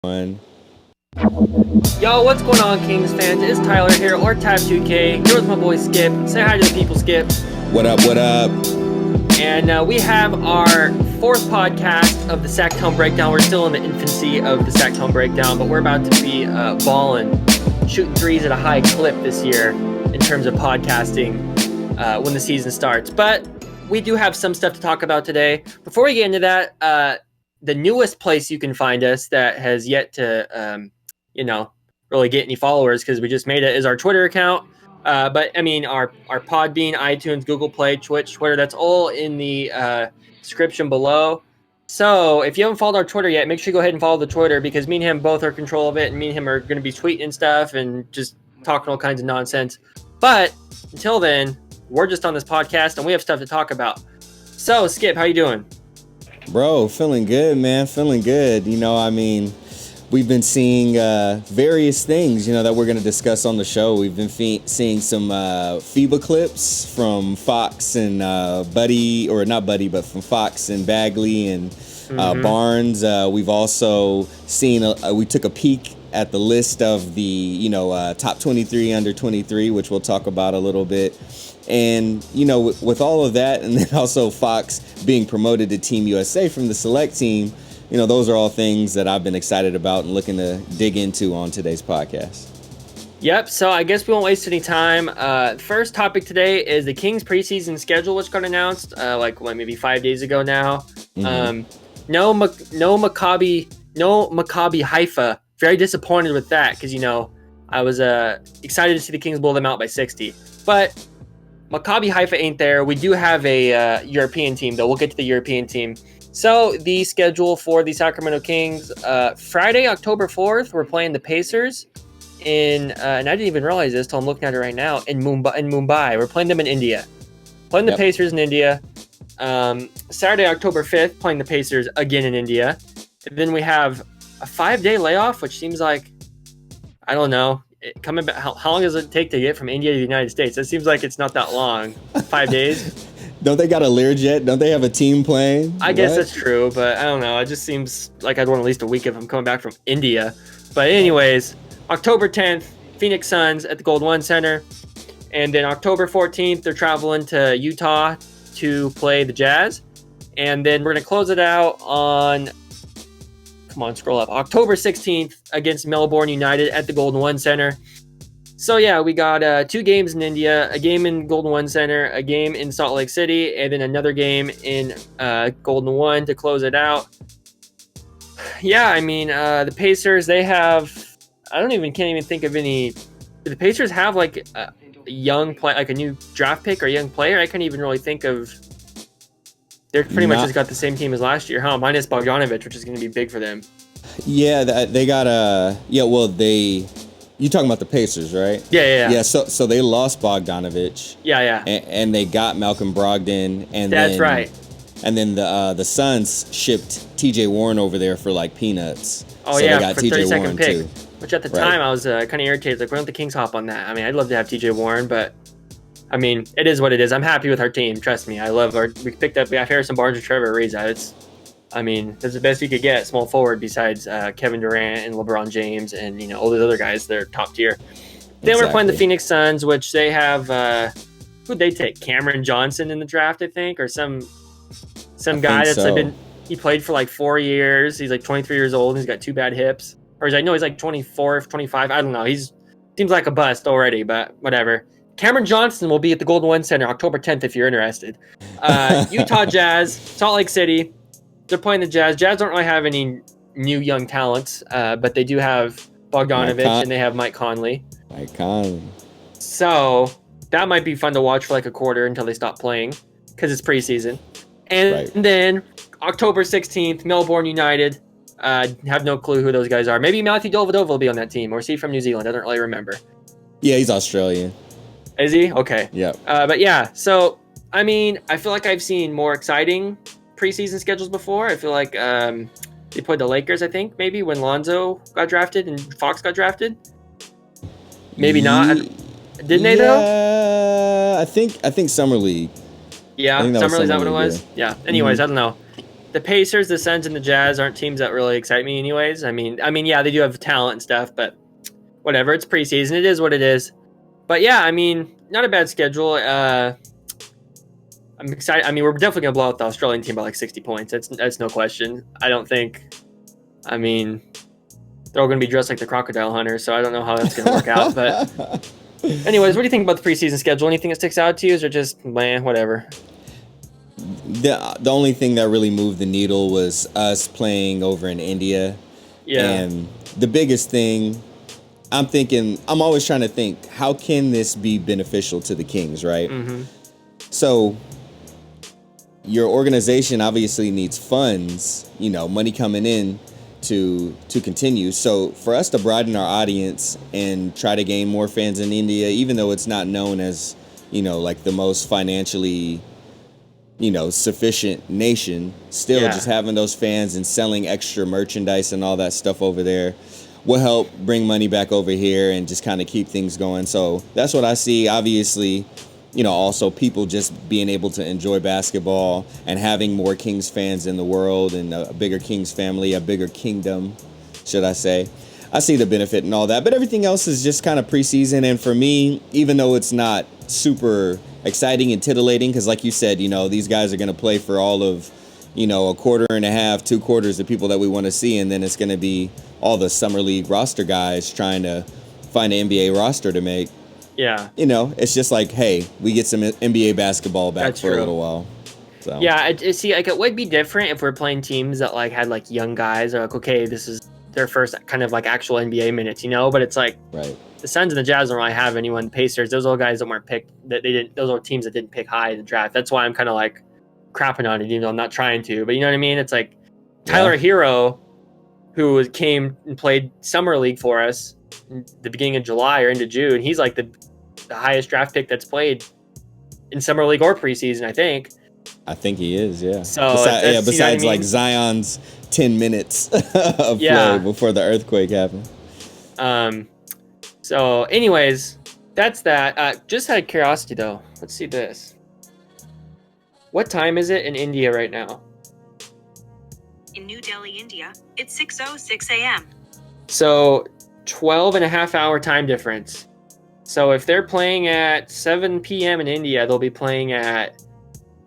One. Yo, what's going on, Kings fans? It's Tyler here, or Tab2K, here with my boy Skip. Say hi to the people, Skip. What up, what up? And we have our fourth podcast of the Sactown Breakdown. We're still in the infancy of the Sactown Breakdown, but we're about to be balling, shooting threes at a high clip this year in terms of podcasting when the season starts. But we do have some stuff to talk about today. Before we get into that, the newest place you can find us that has yet to, really get any followers because we just made it is our Twitter account. But I mean, our Podbean, iTunes, Google Play, Twitch, Twitter, that's all in the description below. So if you haven't followed our Twitter yet, make sure you go ahead and follow the Twitter because me and him both are in control of it, and me and him are going to be tweeting stuff and just talking all kinds of nonsense. But until then, we're just on this podcast and we have stuff to talk about. So Skip, how you doing? Bro, feeling good, man. Feeling good. We've been seeing various things, that we're going to discuss on the show. We've been seeing some Fiba clips from Fox and from Fox and Bagley and Barnes. We've also seen, we took a peek at the list of the, top 23 under 23, which we'll talk about a little bit. And, with all of that, and then also Fox being promoted to Team USA from the select team, those are all things that I've been excited about and looking to dig into on today's podcast. Yep, so I guess we won't waste any time. First topic today is the Kings preseason schedule, which got announced maybe 5 days ago now. Mm-hmm. No Maccabi Haifa. Very disappointed with that because, I was excited to see the Kings blow them out by 60. But Maccabi Haifa ain't there. We do have a European team, though. We'll get to the European team. So the schedule for the Sacramento Kings, Friday, October 4th, we're playing the Pacers and I didn't even realize this till I'm looking at it right now, in Mumbai. We're playing them in India. Playing the Pacers in India. Saturday, October 5th, playing the Pacers again in India. And then we have a 5-day layoff, which seems like, I don't know, coming back. How long does it take to get from India to the United States? It seems like it's not that long. 5 days. Don't they got a Learjet? Don't they have a team plane? I guess that's true, but I don't know. It just seems like I'd want at least a week if I'm coming back from India. But anyways, October 10th, Phoenix Suns at the Gold One Center. And then October 14th, they're traveling to Utah to play the Jazz. And then we're going to close it out on, come on, scroll up, October 16th against Melbourne United at the Golden One Center. So yeah, we got 2 games in India, a game in Golden One Center, a game in Salt Lake City, and then another game in Golden One to close it out. Yeah, the Pacers, they have, can't even think of any. Do the Pacers have like a young play, like a new draft pick or a young player? I can't even really think of. They're pretty much just got the same team as last year, huh? Minus Bogdanovic, which is going to be big for them. Yeah, they got you talking about the Pacers, right? Yeah. Yeah, so they lost Bogdanovic. Yeah. And they got Malcolm Brogdon. That's right. And then the Suns shipped T.J. Warren over there for like peanuts. Oh, so yeah, they got for TJ 32nd Warren pick. too. Which at the time I was kind of irritated. Like, why don't the Kings hop on that? I'd love to have T.J. Warren, but it is what it is. I'm happy with our team. Trust me. We got Harrison Barnes and Trevor Ariza. That's the best you could get, small forward, besides Kevin Durant and LeBron James and, all those other guys. They're top tier. Then we're playing the Phoenix Suns, which they have, who'd they take? Cameron Johnson in the draft, I think, or some guy that's he played for like 4 years. He's like 23 years old and he's got 2 bad hips. Or he's like 24, 25. I don't know. Seems like a bust already, but whatever. Cameron Johnson will be at the Golden One Center October 10th if you're interested. Utah Jazz, Salt Lake City. They're playing the Jazz. Jazz don't really have any new young talents, but they do have Bogdanovic and they have Mike Conley. So that might be fun to watch for like a quarter until they stop playing because it's preseason. And then October 16th, Melbourne United. Have no clue who those guys are. Maybe Matthew Dellavedova will be on that team, or is he from New Zealand? I don't really remember. Yeah, he's Australian. Is he? Okay. Yeah. But yeah, so I feel like I've seen more exciting preseason schedules before. I feel like they played the Lakers, I think, maybe when Lonzo got drafted and Fox got drafted. Maybe not. Didn't they though? I think Summer League. Yeah, Summer League, is that what it was? Yeah. Anyways, I don't know. the Pacers, the Suns, and the Jazz aren't teams that really excite me, anyways. I mean, yeah, they do have talent and stuff, but whatever. It's preseason. It is what it is. But yeah, I mean, not a bad schedule. I'm excited. I mean, we're definitely gonna blow out the Australian team by like 60 points. That's no question. I don't think. I mean, they're all gonna be dressed like the crocodile hunter, so I don't know how that's gonna work out. But anyways, what do you think about the preseason schedule? Anything that sticks out to you, or just whatever? The only thing that really moved the needle was us playing over in India. Yeah. And the biggest thing, I'm always trying to think, how can this be beneficial to the Kings, right? Mm-hmm. So your organization obviously needs funds, money coming in to continue. So for us to broaden our audience and try to gain more fans in India, even though it's not known as, like the most financially sufficient nation, still just having those fans and selling extra merchandise and all that stuff over there will help bring money back over here and just kind of keep things going. So that's what I see. Obviously, also people just being able to enjoy basketball and having more Kings fans in the world and a bigger Kings family, a bigger kingdom, should I say. I see the benefit and all that, but everything else is just kind of preseason. And for me, even though it's not super exciting and titillating, because like you said, these guys are going to play for all of, a quarter and a half, 2 quarters of people that we want to see. And then it's going to be all the summer league roster guys trying to find an NBA roster to make. Yeah. It's just like, hey, we get some NBA basketball back That's for true. a little while. So. Yeah, I see. Like, it would be different if we're playing teams that like had like young guys. Are like, okay, this is their first kind of like actual NBA minutes, But it's like, right. The Suns and the Jazz don't really have anyone. The Pacers, those are all guys that weren't picked. That they didn't. Those are teams that didn't pick high in the draft. That's why I'm kind of like crapping on it, even though I'm not trying to. But you know what I mean? It's like Tyler Hero, who came and played summer league for us in the beginning of July or into June. He's like the highest draft pick that's played in summer league or preseason, I think. I think he is, yeah. So besides like Zion's 10 minutes of play before the earthquake happened. So anyways, that's that. Just out of curiosity though, let's see this. What time is it in India right now? In New Delhi, India, it's 6:06 a.m. So 12 and a half hour time difference. So if they're playing at 7 p.m. in India, they'll be playing at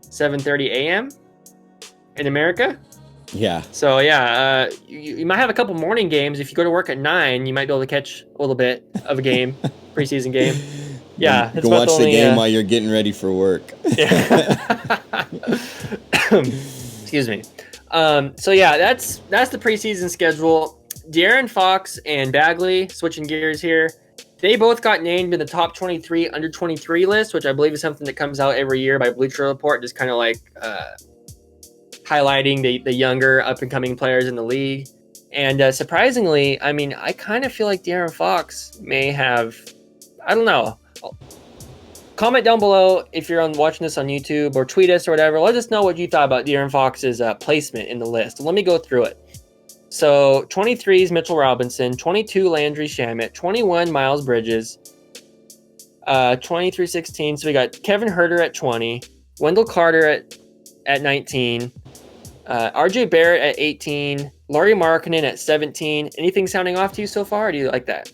7:30 a.m. in America. Yeah. So yeah, you might have a couple morning games. If you go to work at 9, you might be able to catch a little bit of a game, preseason game. Yeah, you can watch the game while you're getting ready for work. Yeah. Excuse me. So yeah, that's the preseason schedule. De'Aaron Fox and Bagley, switching gears here, they both got named in the top 23 under 23 list, which I believe is something that comes out every year by Bleacher Report, just kind of like highlighting the younger up-and-coming players in the league. And surprisingly, I mean, I kind of feel like De'Aaron Fox may have, I don't know. Comment down below if you're watching this on YouTube, or tweet us or whatever. Let us know what you thought about De'Aaron Fox's placement in the list. Let me go through it. So 23 is Mitchell Robinson, 22 Landry Shamet, 21 Miles Bridges, 23-16. So we got Kevin Huerter at 20, Wendell Carter at 19, RJ Barrett at 18, Lauri Markkanen at 17. Anything sounding off to you so far, or do you like that?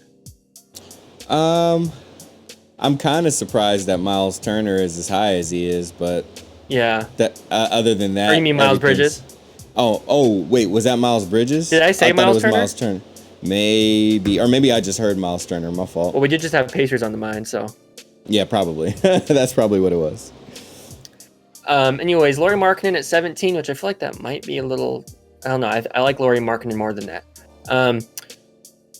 I'm kind of surprised that Miles Turner is as high as he is, but yeah. That other than that, or you mean Miles Bridges? Oh, wait, was that Miles Bridges? Did I say Miles Turner? Miles Turner. Maybe I just heard Miles Turner. My fault. Well, we did just have Pacers on the mind, so. Yeah, probably. That's probably what it was. Anyways, Lauri Markkanen at 17, which I feel like that might be a little, I don't know. I like Lauri Markkanen more than that.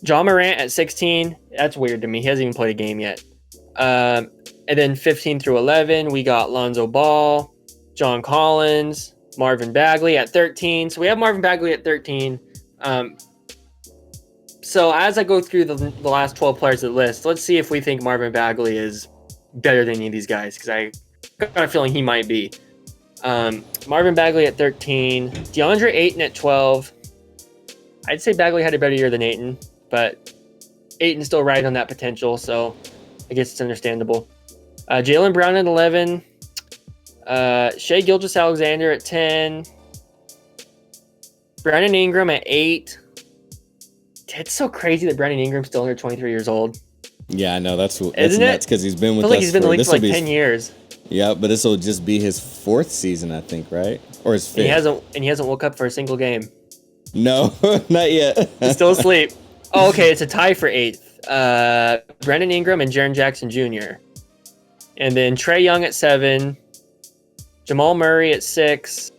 John Morant at 16. That's weird to me. He hasn't even played a game yet. And then 15 through 11, we got Lonzo Ball, John Collins, Marvin Bagley at 13. So we have Marvin Bagley at 13. So as I go through the last 12 players of the list, let's see if we think Marvin Bagley is better than any of these guys, because I got a feeling he might be. Marvin Bagley at 13. DeAndre Ayton at 12. I'd say Bagley had a better year than Ayton, but Ayton's still right on that potential, so I guess it's understandable. Jaylen Brown at 11. Shai Gilgeous-Alexander at 10. Brandon Ingram at 8. It's so crazy that Brandon Ingram's still under 23 years old. Yeah, I know. That's Isn't nuts it? because he's been with I feel us like he's been in the league for like be 10 years. Yeah, but this will just be his 4th season, I think, right? Or his 5th. And he hasn't woke up for a single game. No, not yet. He's still asleep. Oh, okay, it's a tie for 8th. Brandon Ingram and Jaren Jackson Jr. And then Trae Young at 7. Jamal Murray at 6.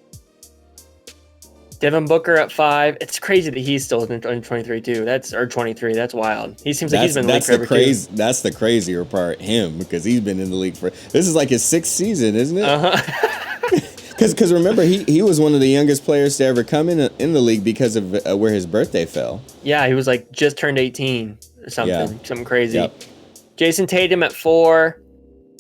Devin Booker at 5. It's crazy that he's still under 23 too. Or 23. That's wild. He seems like he's been in the league forever too. That's the crazier part, him, because he's been in the league for. This is like his 6th season, isn't it? Because remember, he was one of the youngest players to ever come in the league because of where his birthday fell. Yeah, he was like just turned 18 or something. Something crazy. Yep. Jason Tatum at 4.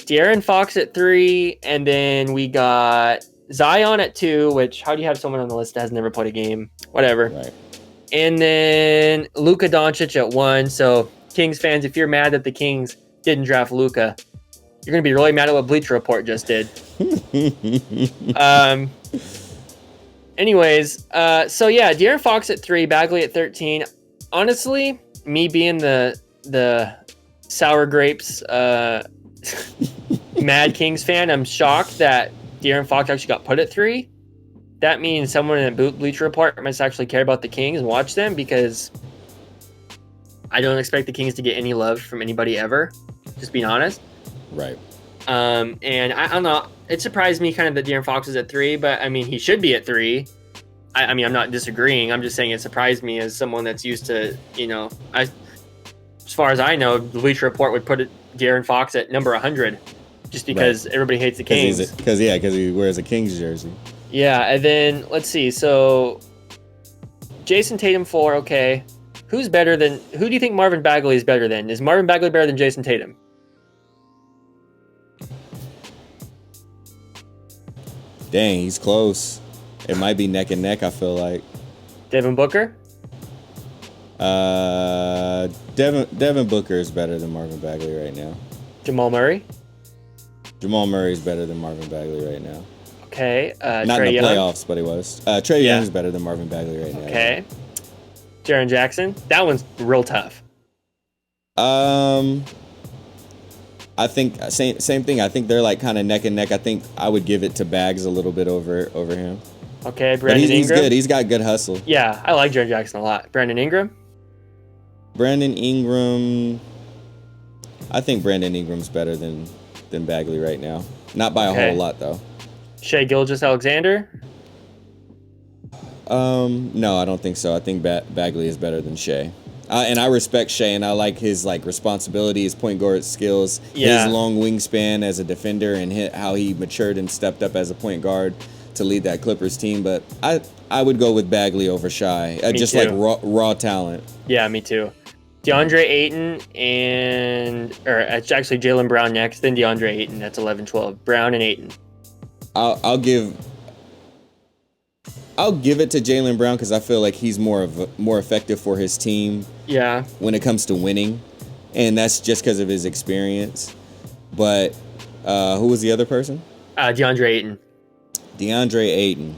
De'Aaron Fox at 3. And then we got Zion at 2, which, how do you have someone on the list that has never played a game? Whatever. Right. And then Luka Doncic at 1. So, Kings fans, if you're mad that the Kings didn't draft Luka, you're going to be really mad at what Bleacher Report just did. Anyways, so yeah, De'Aaron Fox at 3, Bagley at 13. Honestly, me being the sour grapes Mad Kings fan, I'm shocked that De'Aaron Fox actually got put at 3. That means someone in the Bleacher Report must actually care about the Kings and watch them, because I don't expect the Kings to get any love from anybody ever. Just being honest. Right. And I don't know. It surprised me kind of that De'Aaron Fox is at 3, but I mean, he should be at 3. I mean, I'm not disagreeing. I'm just saying it surprised me as someone that's used to, as far as I know, the Bleacher Report would put De'Aaron Fox at number 100 just because everybody hates the Kings. Because he wears a Kings jersey. Yeah, and then let's see. So Jason Tatum 4, okay. Who do you think Marvin Bagley is better than? Is Marvin Bagley better than Jason Tatum? Dang, he's close. It might be neck and neck, I feel like. Devin Booker? Devin Booker is better than Marvin Bagley right now. Jamal Murray? Jamal Murray is better than Marvin Bagley right now. Okay. Not Trae in the Young? playoffs, but he was. Trae Young is better than Marvin Bagley right now. Okay. Jaren Jackson? That one's real tough. I think same thing. I think they're like kind of neck and neck. I think I would give it to Bags a little bit over him. Okay, But Brandon he's Ingram? good. He's got good hustle. Yeah, I like Jaren Jackson a lot. Brandon Ingram? I think Brandon Ingram's better than Bagley right now. Not by a whole lot though. Shai Gilgeous-Alexander? No, I don't think so. I think Bagley is better than Shea. And I respect Shea, and I like his responsibility, his point guard skills, his long wingspan as a defender, and how he matured and stepped up as a point guard to lead that Clippers team. But I would go with Bagley over Shai, just too. like raw talent. Yeah, me too. DeAndre Ayton or it's actually Jaylen Brown next, then DeAndre Ayton. That's 11-12. Brown and Ayton. I'll give it to Jaylen Brown because I feel like he's more effective for his team. Yeah. When it comes to winning, and that's just because of his experience. But who was the other person? DeAndre Ayton. DeAndre Ayton.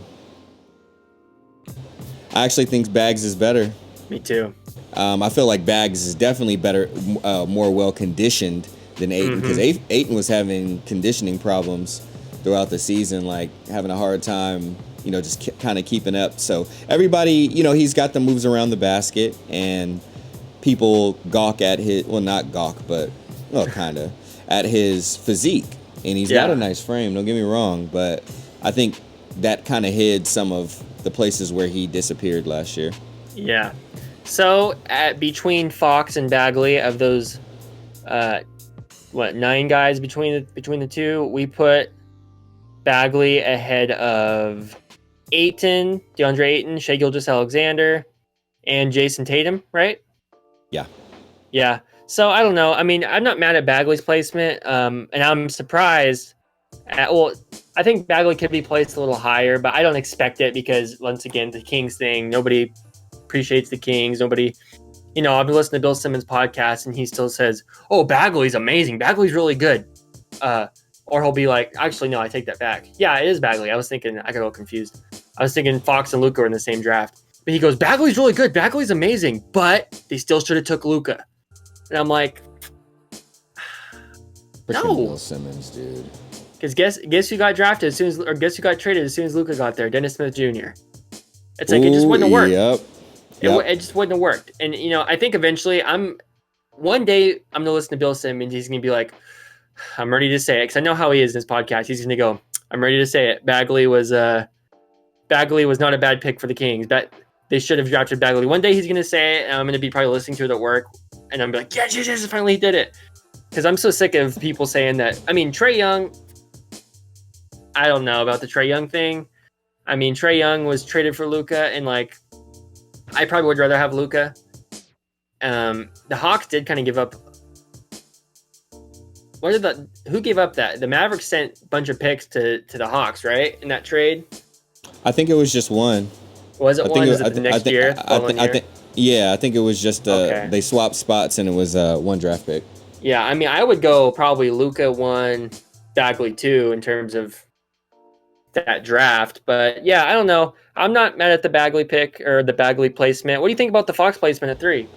I actually think Bags is better. Me too. I feel like Bags is definitely better, more well conditioned than Ayton because Ayton was having conditioning problems throughout the season, like having a hard time, just kind of keeping up. So everybody, he's got the moves around the basket, and people gawk at kind of at his physique, and he's got a nice frame. Don't get me wrong, but I think that kind of hid some of the places where he disappeared last year. Yeah. So between Fox and Bagley, of those, 9 guys between the two, we put Bagley ahead of Ayton, DeAndre Ayton, Shai Gilgeous-Alexander, and Jason Tatum, right? Yeah. Yeah. So I don't know. I mean, I'm not mad at Bagley's placement, and I'm surprised. I think Bagley could be placed a little higher, but I don't expect it because, once again, the Kings thing, nobody appreciates the Kings. Nobody, I've been listening to Bill Simmons' podcast, and he still says, "Oh, Bagley's amazing. Bagley's really good." Or he'll be like, "Actually, no, I take that back. Yeah, it is Bagley." I got a little confused. I was thinking Fox and Luka were in the same draft. But he goes, Bagley's really good. Bagley's amazing, but they still should have took Luka. And I'm like, no. Bill Simmons, dude. Because guess who got drafted as soon as, or guess who got traded as soon as Luka got there? Dennis Smith Jr. It's like, it just wouldn't have worked. Yep. It just wouldn't have worked. And, I think eventually one day I'm going to listen to Bill Simmons. He's going to be like, I'm ready to say it. Because I know how he is in this podcast. He's going to go, I'm ready to say it. Bagley was not a bad pick for the Kings. They should have drafted Bagley. One day he's going to say it, and I'm going to be probably listening to it at work. And I'm going to be like, yes, finally he did it. Because I'm so sick of people saying that. I mean, Trae Young, I don't know about the Trae Young thing. I mean, Trae Young was traded for Luka, and like, I probably would rather have Luka. The Hawks did kind of give up. Who gave up that? The Mavericks sent a bunch of picks to the Hawks, right? In that trade? I think it was just one. Was it one? Was it the next year? I think it was just they swapped spots and it was one draft pick. Yeah, I mean, I would go probably Luka 1, Bagley 2 in terms of that draft. But yeah, I don't know. I'm not mad at the Bagley pick or the Bagley placement. What do you think about the Fox placement at 3?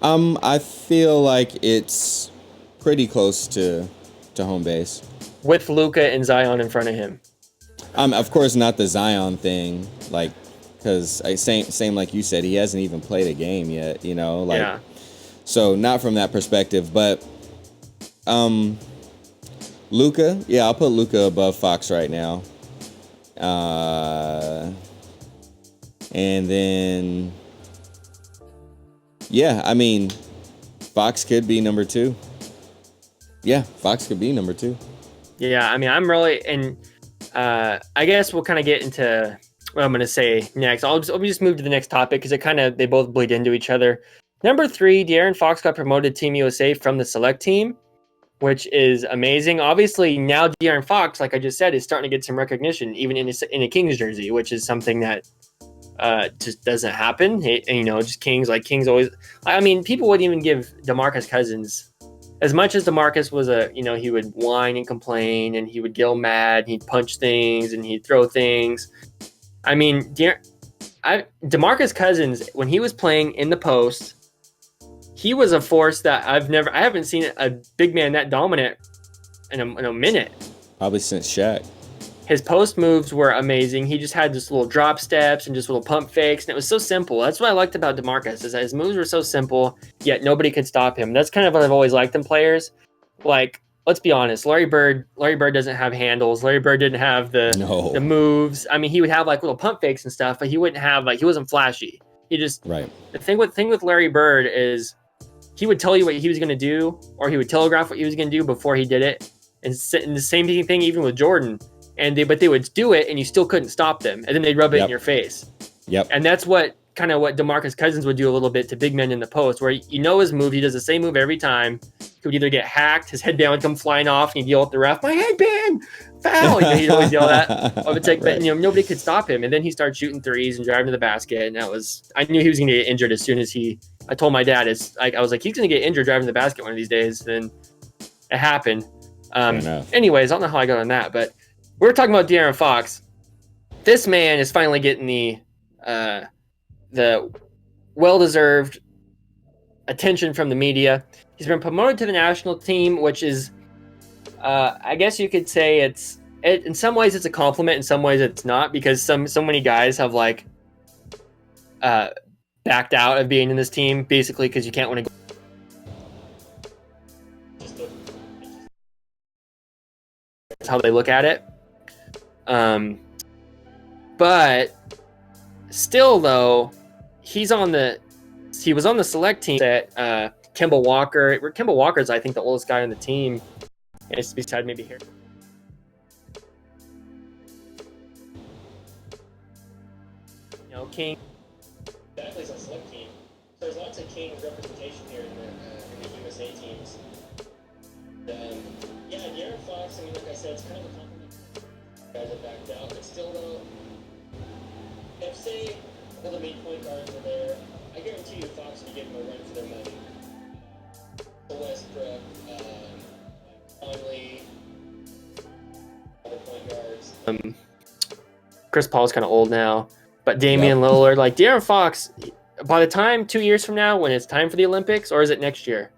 I feel like it's pretty close to home base. With Luka and Zion in front of him. Of course, not the Zion thing, like, because same like you said, he hasn't even played a game yet, Yeah. So not from that perspective, but Luka, yeah, I'll put Luka above Fox right now. And then, yeah, I mean, Fox could be number 2. Yeah, Fox could be number 2. Yeah, I mean, I'm really, and I guess we'll kind of get into what I'm going to say next. I'll just move to the next topic because they both bleed into each other. Number 3, De'Aaron Fox got promoted to Team USA from the select team, which is amazing. Obviously, now De'Aaron Fox, like I just said, is starting to get some recognition, even in a Kings jersey, which is something that just doesn't happen. Just Kings always. I mean, people wouldn't even give DeMarcus Cousins, as much as DeMarcus was he would whine and complain, and he would get all mad, and he'd punch things, and he'd throw things. I mean, DeMarcus Cousins, when he was playing in the post, he was a force that I haven't seen a big man that dominant in a minute. Probably since Shaq. His post moves were amazing. He just had just little drop steps and just little pump fakes, and it was so simple. That's what I liked about DeMarcus, is that his moves were so simple, yet nobody could stop him. That's kind of what I've always liked in players. Like, let's be honest, Larry Bird doesn't have handles. Larry Bird didn't have the moves. I mean, he would have like little pump fakes and stuff, but he wouldn't have he wasn't flashy. He just The thing with Larry Bird is he would tell you what he was going to do, or he would telegraph what he was going to do before he did it. And the same thing even with Jordan. But they would do it, and you still couldn't stop them, and then they'd rub it in your face. Yep. And that's what DeMarcus Cousins would do a little bit to big men in the post, where his move. He does the same move every time. He would either get hacked, his headband would come flying off, and he'd yell at the ref, "My headband! Foul!" He'd always yell that. But nobody could stop him. And then he started shooting threes and driving to the basket, and I knew he was going to get injured as soon as I told my dad, I was like, he's going to get injured driving to the basket one of these days. And it happened. Anyways, I don't know how I got on that, but we're talking about De'Aaron Fox. This man is finally getting the well-deserved attention from the media. He's been promoted to the national team, which is, I guess you could say in some ways it's a compliment, in some ways it's not, because so many guys have backed out of being in this team, basically because you can't win a goal. That's how they look at it. But still, though, he was on the select team that Kemba Walker. Kemba Walker is, I think, the oldest guy on the team. And it's beside maybe here. King. That plays on select team. So there's lots of King representation here in the USA teams. De'Aaron Fox, I mean, like I said, it's kind of a compliment. Guys are backed out, but still, though, if say all the main point guards were there, I guarantee you Fox would give them a run for their money. Westbrook, Conley, other point guards. Chris Paul's kind of old now. But Damian Lillard, like De'Aaron Fox, by the time 2 years from now, when it's time for the Olympics, or is it next year?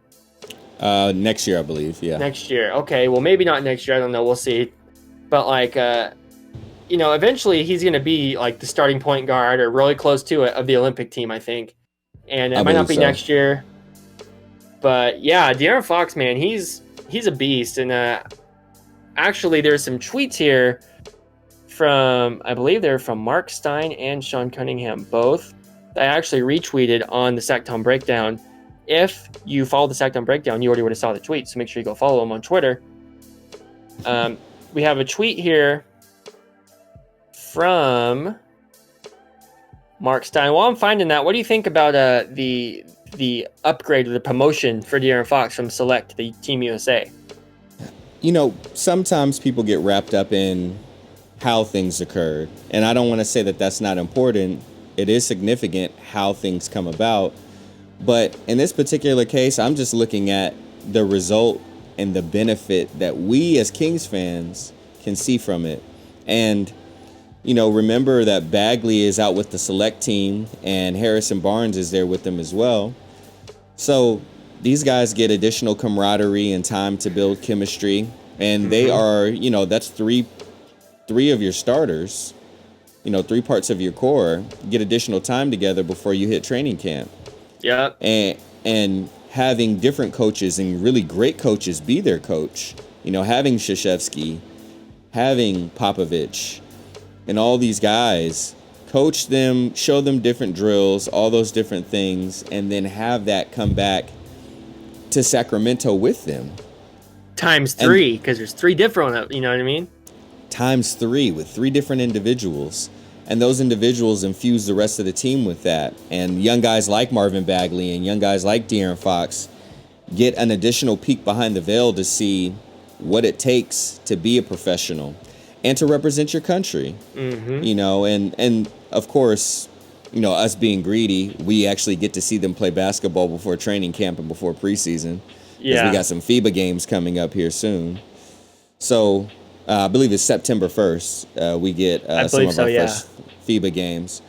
Next year, I believe. Yeah. Next year. Okay. Well, maybe not next year. I don't know. We'll see. But like, eventually he's going to be like the starting point guard or really close to it of the Olympic team, I think. And it might not be next year. But yeah, De'Aaron Fox, man, he's a beast. And actually, there's some tweets here from, I believe they're from Mark Stein and Sean Cunningham, both. I actually retweeted on the Sactown Breakdown. If you follow the Sactown Breakdown, you already would have saw the tweet, so make sure you go follow them on Twitter. We have a tweet here from Mark Stein. While I'm finding that, what do you think about the upgrade or the promotion for De'Aaron Fox from Select to the Team USA? Sometimes people get wrapped up in how things occurred, and I don't want to say that that's not important. It is significant how things come about. But in this particular case, I'm just looking at the result and the benefit that we as Kings fans can see from it. And, remember that Bagley is out with the Select team and Harrison Barnes is there with them as well. So these guys get additional camaraderie and time to build chemistry. And they are, that's three of your starters, 3 parts of your core get additional time together before you hit training camp. Yeah. And having different coaches and really great coaches be their coach, having Krzyzewski, having Popovich, and all these guys coach them, show them different drills, all those different things, and then have that come back to Sacramento with them. Times 3, because there's 3 different, you know what I mean? Times 3 with 3 different individuals. And those individuals infuse the rest of the team with that. And young guys like Marvin Bagley and young guys like De'Aaron Fox get an additional peek behind the veil to see what it takes to be a professional and to represent your country. Mm-hmm. And of course, us being greedy, we actually get to see them play basketball before training camp and before preseason. Yeah. We got some FIBA games coming up here soon. So I believe it's September 1st. We get some of our first FIBA games.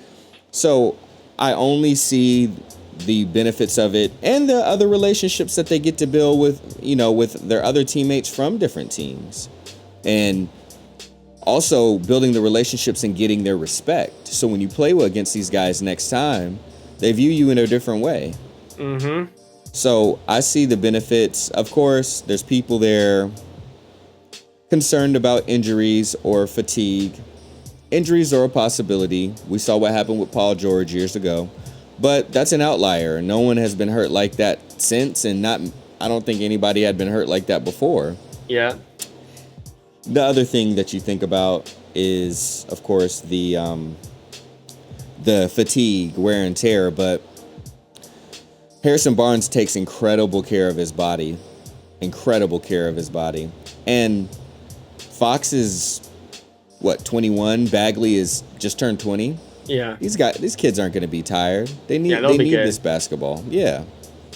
So I only see the benefits of it and the other relationships that they get to build with their other teammates from different teams. And also building the relationships and getting their respect. So when you play against these guys next time, they view you in a different way. Mm-hmm. So I see the benefits. Of course, there's people there concerned about injuries or fatigue. Injuries are a possibility. We saw what happened with Paul George years ago, but that's an outlier. No one has been hurt like that since, and I don't think anybody had been hurt like that before. Yeah. The other thing that you think about is, of course, the fatigue, wear and tear, but Harrison Barnes takes incredible care of his body. And Fox is, 21? Bagley is just turned 20. Yeah. These kids aren't going to be tired. They need this basketball. Yeah.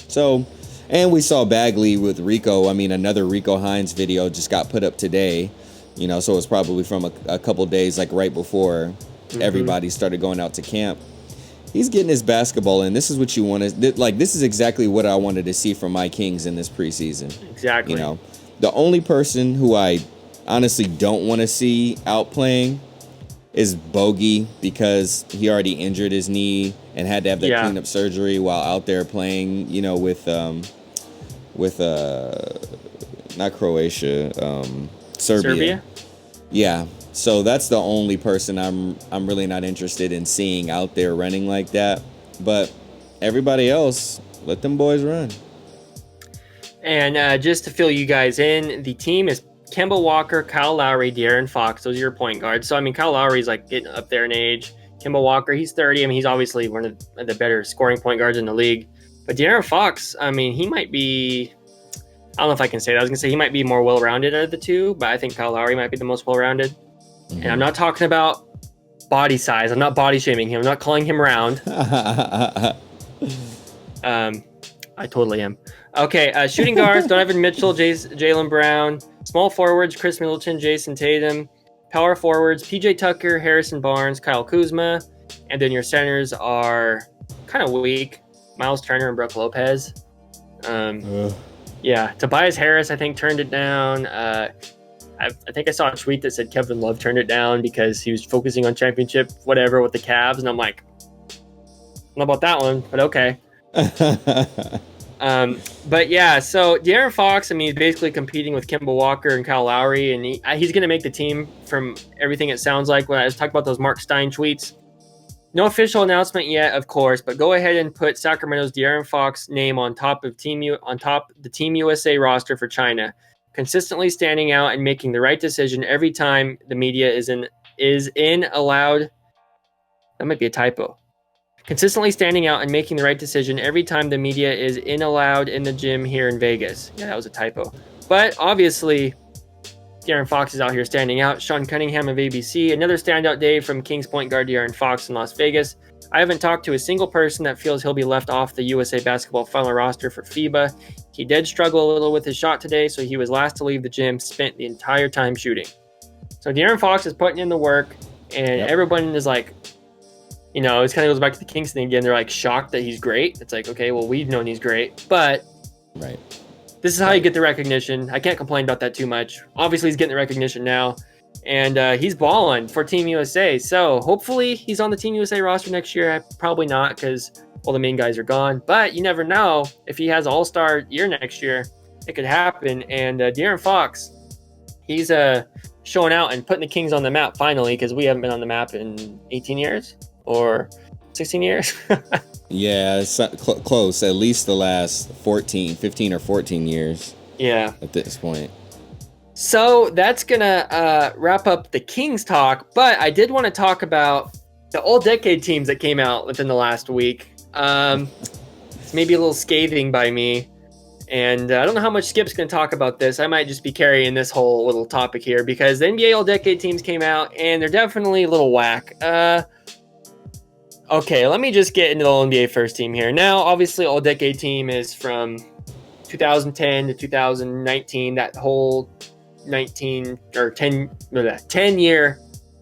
So, and we saw Bagley with Rico. I mean, another Rico Hines video just got put up today. So it's probably from a couple days, like right before everybody started going out to camp. He's getting his basketball in. This is what you want to, this is exactly what I wanted to see from my Kings in this preseason. Exactly. The only person who I honestly don't want to see out playing is Bogey, because he already injured his knee and had to have that cleanup surgery while out there playing, with not Croatia, Serbia. Yeah. So that's the only person I'm really not interested in seeing out there running like that. But everybody else, let them boys run. And just to fill you guys in, the team is Kemba Walker, Kyle Lowry, De'Aaron Fox. Those are your point guards. So, I mean, Kyle Lowry's like getting up there in age. Kemba Walker, he's 30. I mean, he's obviously one of the better scoring point guards in the league. But De'Aaron Fox, I mean, he might be, I don't know if I can say that. I was going to say he might be more well-rounded out of the two, but I think Kyle Lowry might be the most well-rounded. Mm-hmm. And I'm not talking about body size. I'm not body shaming him. I'm not calling him round. I totally am. Okay, shooting guards, Donovan Mitchell, Jaylen Brown. Small forwards, Chris Middleton, Jason Tatum. Power forwards, PJ Tucker, Harrison Barnes, Kyle Kuzma. And then your centers are kind of weak. Miles Turner and Brooke Lopez. Yeah, Tobias Harris, I think, turned it down. I think I saw a tweet that said Kevin Love turned it down because he was focusing on championship, whatever, with the Cavs. And I'm like, not about that one, but okay. But yeah, so De'Aaron Fox, I mean, he's basically competing with Kemba Walker and Kyle Lowry, and he's going to make the team from everything it sounds like. When I was talking about those Mark Stein tweets, no official announcement yet, of course, but go ahead and put Sacramento's De'Aaron Fox name on top of the Team USA roster for China, consistently standing out and making the right decision every time the media is in allowed. That might be a typo. Consistently standing out and making the right decision every time the media is in allowed in the gym here in Vegas. Yeah, that was a typo. But obviously, De'Aaron Fox is out here standing out. Sean Cunningham of ABC. Another standout day from Kings point guard De'Aaron Fox in Las Vegas. I haven't talked to a single person that feels he'll be left off the USA basketball final roster for FIBA. He did struggle a little with his shot today, so he was last to leave the gym, spent the entire time shooting. So De'Aaron Fox is putting in the work, and everyone is like, you know, it kind of goes back to the Kings thing again. They're like shocked that he's great. It's like, okay, well, we've known he's great, but this is how you get the recognition. I can't complain about that too much. Obviously, he's getting the recognition now, and he's balling for Team USA. So hopefully he's on the Team USA roster next year. Probably not, because all the main guys are gone. But you never know. If he has an all-star year next year, it could happen. And De'Aaron Fox, he's showing out and putting the Kings on the map finally, because we haven't been on the map in 18 years or 16 years. Yeah, it's close. At least the last 15 or 14 years. Yeah. At this point. So that's going to wrap up the Kings talk. But I did want to talk about the all-decade teams that came out within the last week. It's maybe a little scathing by me. And I don't know how much Skip's going to talk about this. I might just be carrying this whole little topic here, because the NBA all-decade teams came out, and they're definitely a little whack. Okay, let me just get into the NBA first team here. Now, obviously, all-decade team is from 2010 to 2019, that whole 10-year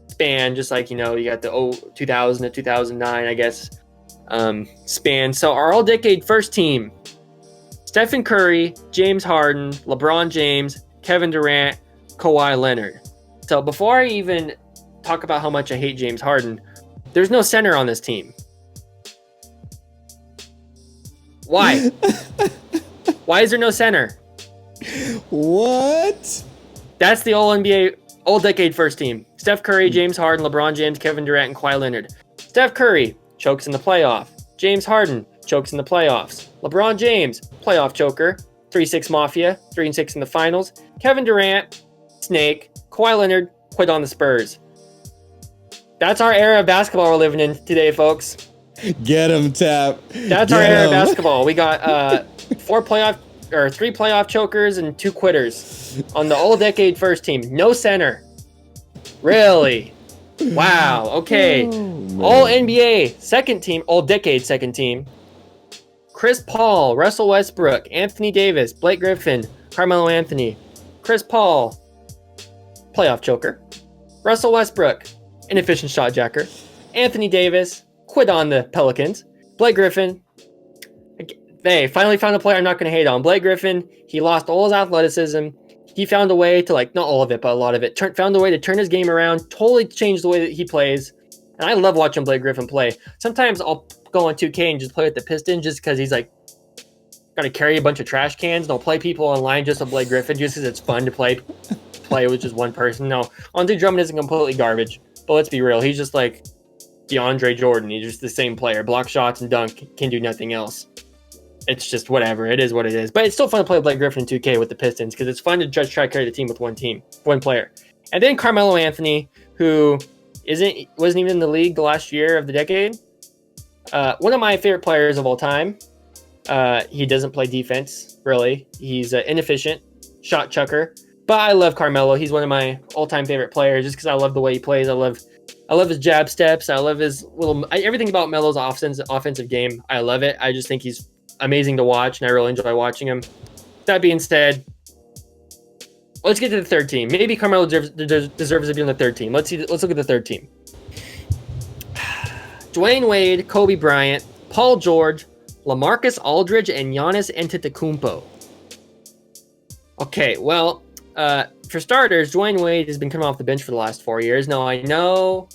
span, just like, you know, you got the 2000 to 2009, I guess, span. So our all-decade first team, Stephen Curry, James Harden, LeBron James, Kevin Durant, Kawhi Leonard. So before I even talk about how much I hate James Harden, there's no center on this team. Why? Why is there no center? What? That's the all-NBA, all-decade first team. Steph Curry, James Harden, LeBron James, Kevin Durant, and Kawhi Leonard. Steph Curry chokes in the playoff. James Harden chokes in the playoffs. LeBron James, playoff choker. 3-6 Mafia, 3-6 in the finals. Kevin Durant, snake. Kawhi Leonard, quit on the Spurs. That's our era of basketball we're living in today, folks. Get him, Tap. That's our era of basketball. We got 3 playoff chokers and 2 quitters on the all-decade first team. No center. Really? Wow. Okay. All NBA second team, all-decade second team. Chris Paul, Russell Westbrook, Anthony Davis, Blake Griffin, Carmelo Anthony. Chris Paul, playoff choker. Russell Westbrook, inefficient shot jacker. Anthony Davis, quit on the Pelicans. Blake Griffin, they finally found a player I'm not going to hate on. Blake Griffin, he lost all his athleticism. He found a way to, like, not all of it, but a lot of it. Found a way to turn his game around, totally changed the way that he plays. And I love watching Blake Griffin play. Sometimes I'll go on 2K and just play with the Pistons just because he's, like, got to carry a bunch of trash cans. And I'll play people online just with Blake Griffin just because it's fun to play with just one person. No, Andre Drummond isn't completely garbage. But let's be real. He's just like DeAndre Jordan. He's just the same player. Block shots and dunk. Can do nothing else. It's just whatever. It is what it is. But it's still fun to play with Blake Griffin in 2K with the Pistons because it's fun to just try to carry the team with one player. And then Carmelo Anthony, who wasn't even in the league the last year of the decade. One of my favorite players of all time. He doesn't play defense, really. He's inefficient, shot chucker. But I love Carmelo. He's one of my all-time favorite players just because I love the way he plays. I love his jab steps. I love his everything about Melo's offensive game. I love it. I just think he's amazing to watch, and I really enjoy watching him. That being said, let's get to the third team. Maybe Carmelo deserves to be on the third team. Let's look at the third team. Dwayne Wade, Kobe Bryant, Paul George, LaMarcus Aldridge, and Giannis Antetokounmpo. Okay, well, for starters, Dwayne Wade has been coming off the bench for the last 4 years. Now I know,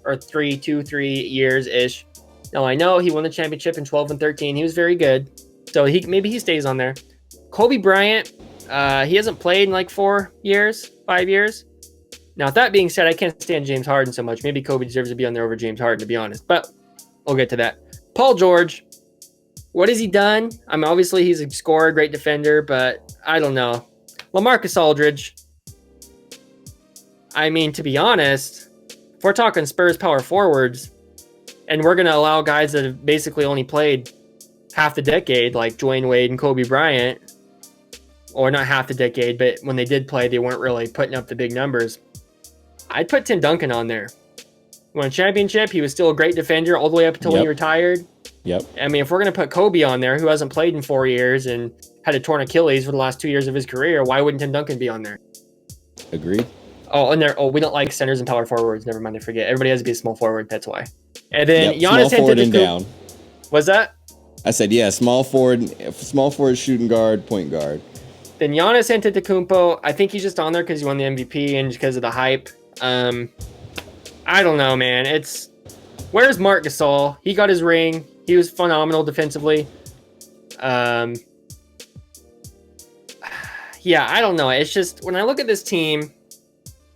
or 3 years-ish. Now I know he won the championship in 12 and 13. He was very good. So maybe he stays on there. Kobe Bryant, he hasn't played in like 5 years. Now, with that being said, I can't stand James Harden so much. Maybe Kobe deserves to be on there over James Harden, to be honest. But we'll get to that. Paul George, what has he done? I mean, obviously he's a scorer, great defender, but I don't know. LaMarcus Aldridge, I mean, to be honest, if we're talking Spurs power forwards, and we're going to allow guys that have basically only played half the decade, like Dwayne Wade and Kobe Bryant, or not half the decade, but when they did play, they weren't really putting up the big numbers. I'd put Tim Duncan on there. Won a championship. He was still a great defender all the way up until when he retired. Yep. I mean, if we're going to put Kobe on there, who hasn't played in 4 years and had a torn Achilles for the last 2 years of his career, why wouldn't Tim Duncan be on there? Agree. We don't like centers and power forwards. Never mind, I forget. Everybody has to be a small forward. That's why. And then Giannis small forward and down. What's that? I said, yeah, small forward, shooting guard, point guard. Then Giannis Antetokounmpo, I think he's just on there because he won the MVP and because of the hype. I don't know, man. Where's Marc Gasol? He got his ring. He was phenomenal defensively. Yeah, I don't know. It's just when I look at this team,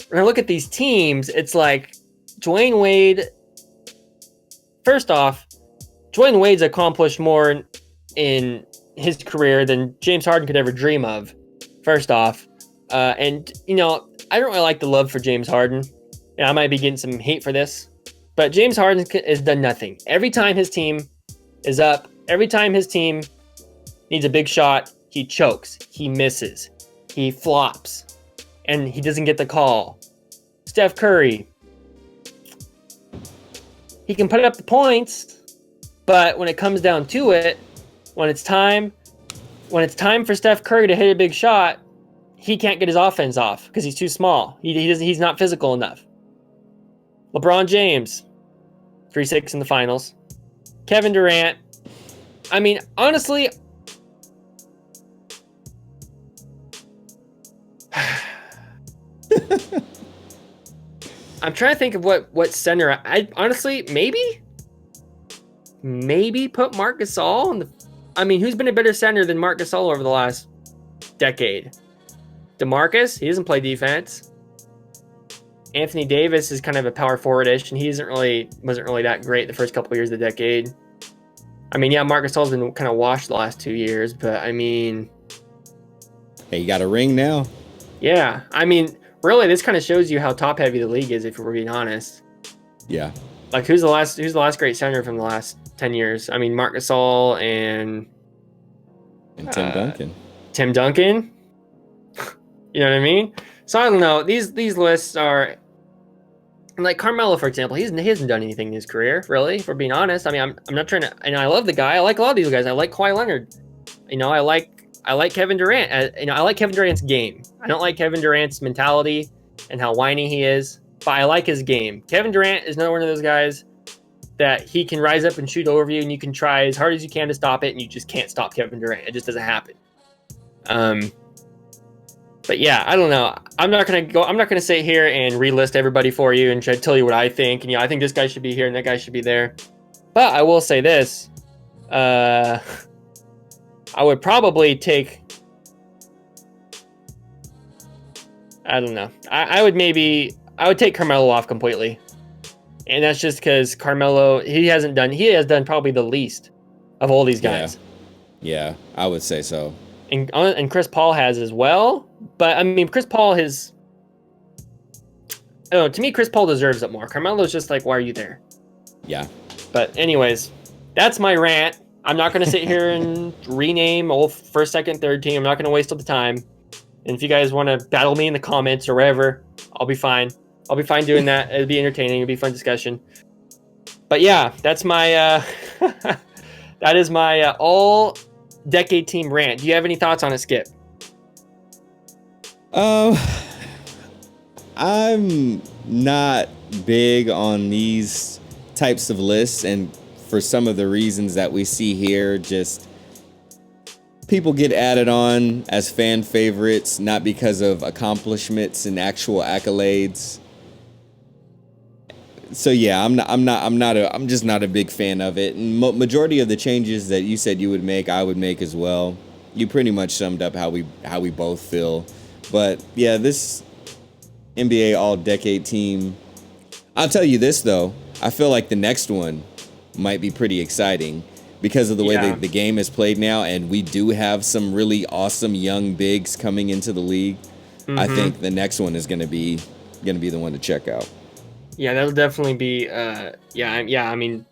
when I look at these teams, it's like Dwayne Wade. First off, Dwayne Wade's accomplished more in his career than James Harden could ever dream of. First off, and I don't really like the love for James Harden. I might be getting some hate for this, but James Harden has done nothing. Every time his team is up, every time his team needs a big shot, he chokes, he misses, he flops, and he doesn't get the call. Steph Curry, he can put up the points, but when it comes down to it, when it's time for Steph Curry to hit a big shot, he can't get his offense off because he's too small. He's not physical enough. LeBron James, 3-6 in the finals. Kevin Durant. I mean, honestly, I'm trying to think of what center. I honestly maybe put Marc Gasol in the. I mean, who's been a better center than Marc Gasol over the last decade? DeMarcus, he doesn't play defense. Anthony Davis is kind of a power forward-ish, and he wasn't really that great the first couple of years of the decade. I mean, yeah, Marc Gasol's been kind of washed the last 2 years, but I mean, hey, you got a ring now. Yeah, I mean, really, this kind of shows you how top-heavy the league is, if we're being honest. Yeah. Like, who's the last great center from the last 10 years? I mean, Marc Gasol and Tim Duncan. Tim Duncan. You know what I mean? So I don't know. These lists are like Carmelo, for example. He hasn't done anything in his career, really. If we're being honest. I mean, I'm not trying to. And I love the guy. I like a lot of these guys. I like Kawhi Leonard. I like Kevin Durant. I like Kevin Durant's game. I don't like Kevin Durant's mentality and how whiny he is. But I like his game. Kevin Durant is another one of those guys that he can rise up and shoot over you, and you can try as hard as you can to stop it, and you just can't stop Kevin Durant. It just doesn't happen. But yeah, I don't know. I'm not gonna sit here and relist everybody for you and try to tell you what I think. And I think this guy should be here and that guy should be there. But I will say this: I would probably take. I don't know. I would take Carmelo off completely, and that's just because Carmelo he has done probably the least of all these guys. Yeah, I would say so. And Chris Paul has as well. But, I mean, Chris Paul has... I don't know. To me, Chris Paul deserves it more. Carmelo's just like, why are you there? Yeah. But anyways, that's my rant. I'm not going to sit here and rename all first, second, third team. I'm not going to waste all the time. And if you guys want to battle me in the comments or wherever, I'll be fine. I'll be fine doing that. It'll be entertaining. It'll be a fun discussion. But yeah, that's my... that is my all-decade team rant. Do you have any thoughts on it, Skip? I'm not big on these types of lists, and for some of the reasons that we see here, just people get added on as fan favorites, not because of accomplishments and actual accolades. So yeah, I'm just not a big fan of it. And majority of the changes that you said you would make, I would make as well. You pretty much summed up how we both feel. But yeah, this NBA All-Decade team, I'll tell you this though, I feel like the next one might be pretty exciting because of the way the game is played now, and we do have some really awesome young bigs coming into the league. Mm-hmm. I think the next one is gonna be the one to check out. Yeah, that'll definitely be. I mean,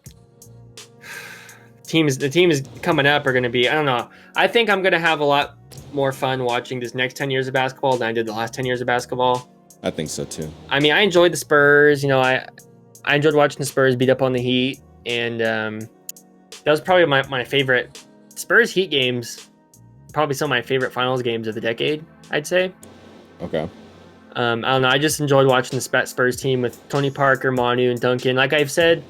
the teams coming up are going to be. I don't know. I think I'm going to have a lot more fun watching this next 10 years of basketball than I did the last 10 years of basketball. I think so too. I mean, I enjoyed the Spurs. You know, I enjoyed watching the Spurs beat up on the Heat, and that was probably my favorite Spurs Heat games. Probably some of my favorite finals games of the decade, I'd say. Okay. I don't know. I just enjoyed watching the Spurs team with Tony Parker, Manu, and Duncan. Like I've said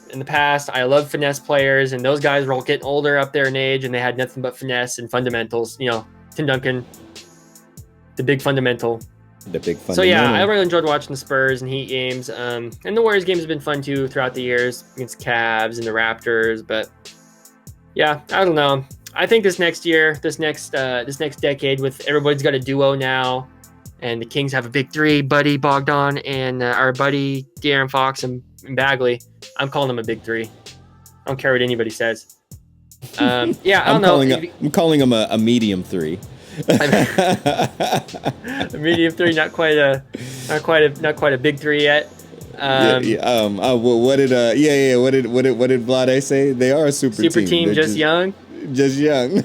in the past, I love finesse players, and those guys were all getting older up there in age, and they had nothing but finesse and fundamentals. You know, Tim Duncan, the big fundamental. So yeah, I really enjoyed watching the Spurs and Heat games. And the Warriors games have been fun too throughout the years against Cavs and the Raptors. But yeah, I don't know. I think this next decade, with everybody's got a duo now. And the Kings have a big three, Buddy, Bogdan, and our buddy De'Aaron Fox and Bagley. I'm calling them a big three. I don't care what anybody says. I don't know. I'm calling them a medium three. A medium three, not quite a big three yet. What did Vlade say? They are a super team. Just young. Just young.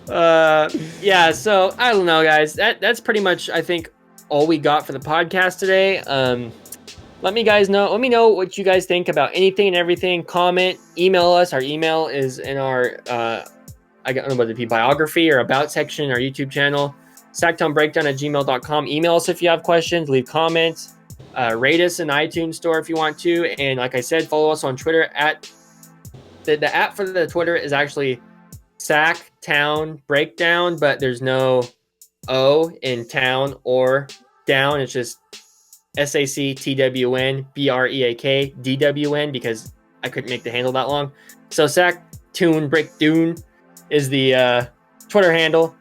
So I don't know, guys. That's pretty much, I think, all we got for the podcast today. Let me know what you guys think about anything and everything. Comment, email us. Our email is in our I don't know whether it be biography or about section in our YouTube channel. Sactownbreakdown@gmail.com. Email us if you have questions, leave comments, rate us in iTunes store if you want to, and like I said, follow us on Twitter at the app for the Twitter is actually Sactown Breakdown, but there's no O in town or down. It's just SACTWNBREAKDWN because I couldn't make the handle that long. So Sactown Breakdown is the Twitter handle.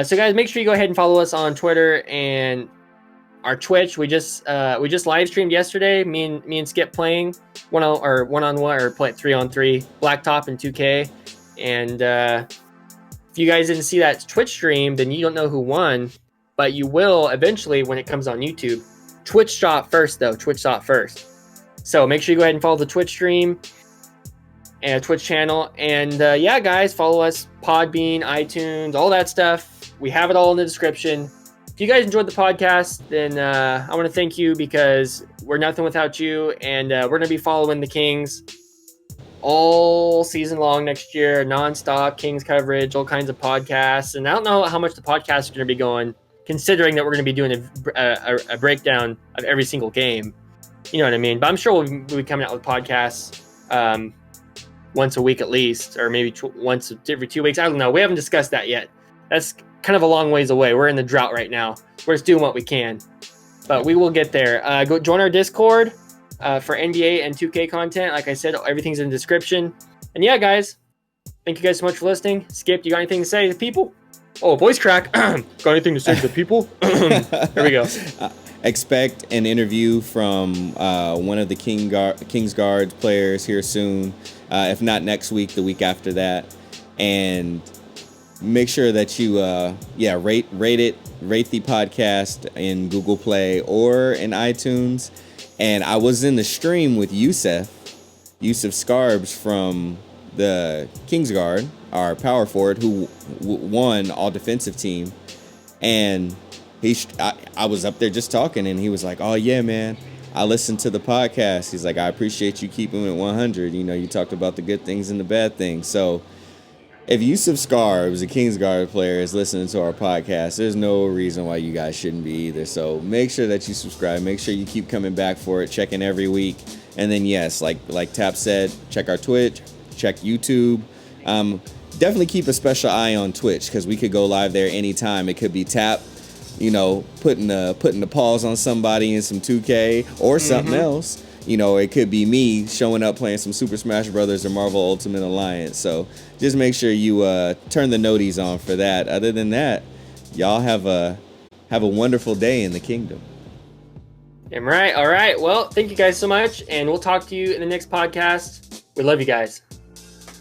So guys, make sure you go ahead and follow us on Twitter and our Twitch. We just live streamed yesterday. Me and Skip playing one-on-one or play 3-on-3 Blacktop and 2K. And if you guys didn't see that Twitch stream, then you don't know who won, but you will eventually when it comes on YouTube. Twitch shot first, though. Twitch shot first. So make sure you go ahead and follow the Twitch stream and Twitch channel. And yeah, guys, follow us, Podbean, iTunes, all that stuff. We have it all in the description. If you guys enjoyed the podcast, then I want to thank you because we're nothing without you. And we're going to be following the Kings all season long next year, nonstop Kings coverage, all kinds of podcasts. And I don't know how much the podcast is going to be going, considering that we're going to be doing a breakdown of every single game. You know what I mean? But I'm sure we'll be coming out with podcasts once a week at least, or maybe once every 2 weeks. I don't know. We haven't discussed that yet. That's kind of a long ways away. We're in the drought right now. We're just doing what we can. But we will get there. Go join our Discord for NBA and 2K content. Like I said, everything's in the description. And yeah, guys, thank you guys so much for listening. Skip, you got anything to say to people? Oh, voice crack. Got anything to say to the people? Here we go. Expect an interview from one of the Kings Guard players here soon. If not next week, the week after that. And make sure that you rate the podcast in Google Play or in iTunes. And I was in the stream with Yusuf Scarbs from the Kings Guard, our power forward, who won all defensive team. And I was up there just talking, and he was like, "Oh yeah, man, I listened to the podcast." He's like, "I appreciate you keeping it 100. You know, you talked about the good things and the bad things." So if you subscribe as a Kingsguard player is listening to our podcast, there's no reason why you guys shouldn't be either. So make sure that you subscribe. Make sure you keep coming back for it, checking every week. And then, yes, like Tap said, check our Twitch, check YouTube. Definitely keep a special eye on Twitch because we could go live there anytime. It could be Tap, putting the pause on somebody in some 2K or something else. It could be me showing up playing some Super Smash Brothers or Marvel Ultimate Alliance. So just make sure you turn the noties on for that. Other than that, y'all have a wonderful day in the kingdom. All right. Well, thank you guys so much, and we'll talk to you in the next podcast. We love you guys.